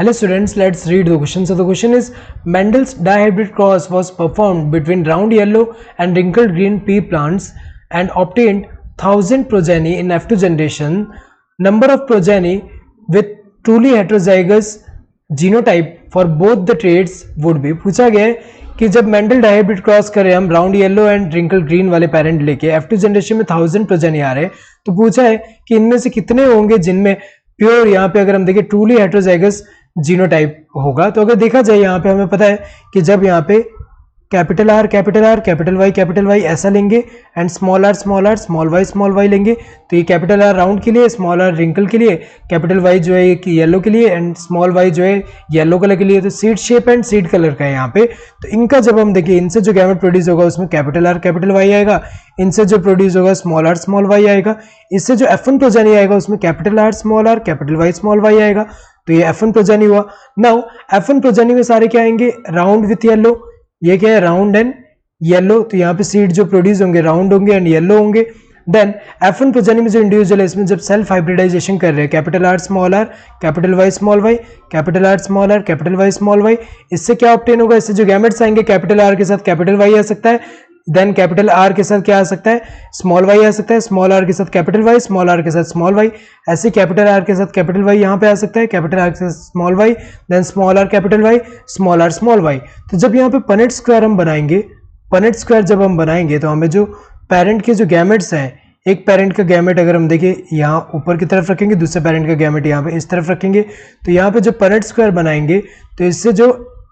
Hello students, let's read the question. So the question is, Mendel's dihybrid cross was performed between round yellow and wrinkled green pea plants and obtained 1000 progeny in F2 generation. Number of progeny with truly heterozygous genotype for both the traits would be. पूछा गया है कि जब Mendel dihybrid cross करें हम round yellow and wrinkle green वाले parent लेके F2 generation में 1000 प्रोजेनी आ रहे हैं, तो पूछा है कि इनमें से कितने होंगे जिनमें प्योर, यहाँ पे अगर हम देखें ट्रूली हेट्रोजाइगस जीनोटाइप होगा। तो अगर देखा जाए यहाँ पे हमें पता है कि जब यहाँ पे कैपिटल आर कैपिटल वाई ऐसा लेंगे and small R small Y लेंगे, तो ये कैपिटल आर राउंड के लिए, स्मॉल आर रिंकल के लिए, कैपिटल वाई जो है कि येलो के लिए एंड स्मॉल वाई जो है येलो कलर के लिए। तो seed shape and seed colour का है यहाँ पे। तो इनका जब हम देखें, इनसे जो गैमेट प्रोड्यूस होगा उसमें कैपिटल आर कैपिटल वाई आएगा, इनसे जो प्रोड्यूस होगा स्मॉल वाई आएगा, इससे जो F1 प्रोजेनी आएगा उसमें कैपिटल आर कैपिटल वाई आएगा। तो ये F1 प्रोजेनी हुआ। नाउ F1 प्रोजेनी में सारे क्या आएंगे, राउंड विथ येलो, ये क्या है राउंड एंड येलो, तो यहाँ पे सीड जो प्रोड्यूस होंगे राउंड होंगे एंड येलो होंगे। देन F1 प्रोजेनी में जो इंडिविजुअल है इसमें जब सेल्फ हाइब्रिडाइजेशन कर रहे हैं, capital R capital Y capital Y small Y, इससे क्या ऑब्टेन होगा, इससे जो गैमेट्स आएंगे कैपिटल आर के साथ कैपिटल वाई आ सकता है, देन कैपिटल आर के साथ क्या आ सकता है, स्मॉल वाई आ सकता है, स्मॉल आर के साथ कैपिटल वाई, स्मॉल आर के साथ स्मॉल वाई, ऐसे कैपिटल आर के साथ कैपिटल वाई यहाँ पे आ सकता है, कैपिटल आर के साथ small Y, then small R capital Y, small R small Y. तो जब यहाँ पे पनेट स्क्वायर हम बनाएंगे, पनेट स्क्वायर जब हम बनाएंगे तो हमें जो पेरेंट के जो गैमेट्स हैं, एक पेरेंट का गैमेट अगर हम देखें यहाँ ऊपर की तरफ रखेंगे, दूसरे पेरेंट का गैमेट यहाँ पे इस तरफ रखेंगे, तो यहाँ पे जो पनेट स्क्वायर बनाएंगे तो इससे जो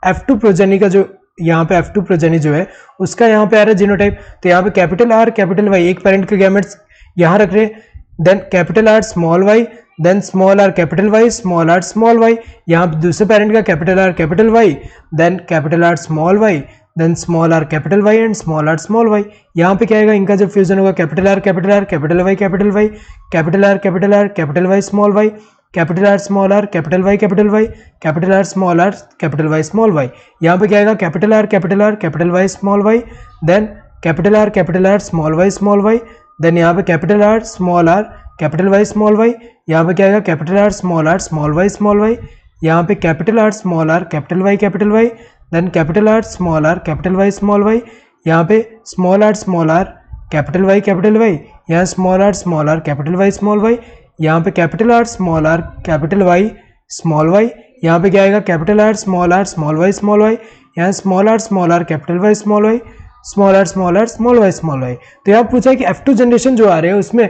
F2 प्रोजेनी का जो यहाँ पे F2 प्रोजेनी जो है उसका यहाँ पे आ रहा है जीनोटाइप। तो यहाँ पे कैपिटल आर कैपिटल वाई एक पेरेंट के गैमेट्स यहाँ रख रहे हैं, then capital R small Y, then small R capital Y, small R small Y, यहाँ पे दूसरे पेरेंट का capital R capital Y, then capital R small Y, then small R capital Y and small R small Y. यहाँ पे क्या आएगा, इनका जब फ्यूजन होगा capital R capital Y capital Y small Y, capital R small R capital Y capital R small R capital Y small Y. यहाँ पे क्या आएगा, capital R capital Y small Y, then capital R small Y, then यहाँ पे capital R small R capital Y small Y. यहाँ पे क्या आएगा, capital R small Y small Y, यहाँ पे capital R small R capital Y, then capital R small R capital Y small Y, यहाँ पे स्मॉल आर कैपिटल वाई, यहाँ small R capital Y small Y, यहाँ पे capital R small Y small Y, यहाँ पे क्या आएगा, capital R small Y small Y, यहाँ small R capital Y small Y, small Y. तो यहाँ पूछा है कि F2 जनरेशन जो आ रहे हैं उसमें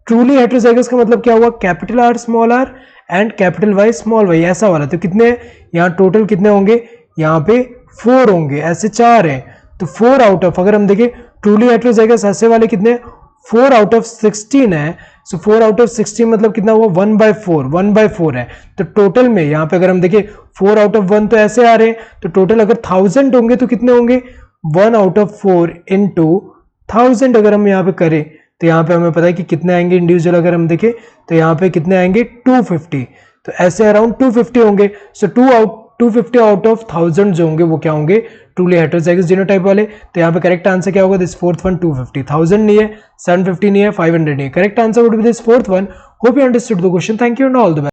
ट्रूली हेट्रोजाइगस का मतलब क्या हुआ, capital R small R and capital Y small Y ऐसा वाला। तो कितने यहाँ टोटल कितने होंगे, यहाँ पे 4 होंगे, ऐसे 4 हैं। तो 4 आउट ऑफ, अगर हम देखें ट्रूली हेट्रोजाइगस ऐसे वाले कितने 4 आउट ऑफ 16 है। सो 4 आउट ऑफ 16 मतलब कितना हुआ 1/4 है। तो टोटल में यहाँ पे अगर हम देखें 4 आउट ऑफ 1 तो ऐसे आ रहे हैं, तो टोटल अगर 1000 होंगे तो कितने होंगे 1 आउट ऑफ 4 इंटू 1000 अगर हम यहाँ पे करें तो यहाँ पे हमें पता है कि कितने आएंगे इंडिविजुअल, अगर हम देखें तो यहाँ पे कितने आएंगे 250। तो ऐसे अराउंड 250 होंगे। सो 250 आउट ऑफ 1000 जो होंगे वो क्या होंगे, ट्रूली हेट्रोजाइगस जीनोटाइप वाले। तो यहाँ पे करेक्ट आंसर क्या होगा, दिस फोर्थ वन 250, 1000 नहीं है, 750 नहीं है, 500 नहीं है। Correct answer would be this fourth one. Hope you understood the question. Thank you and all the best.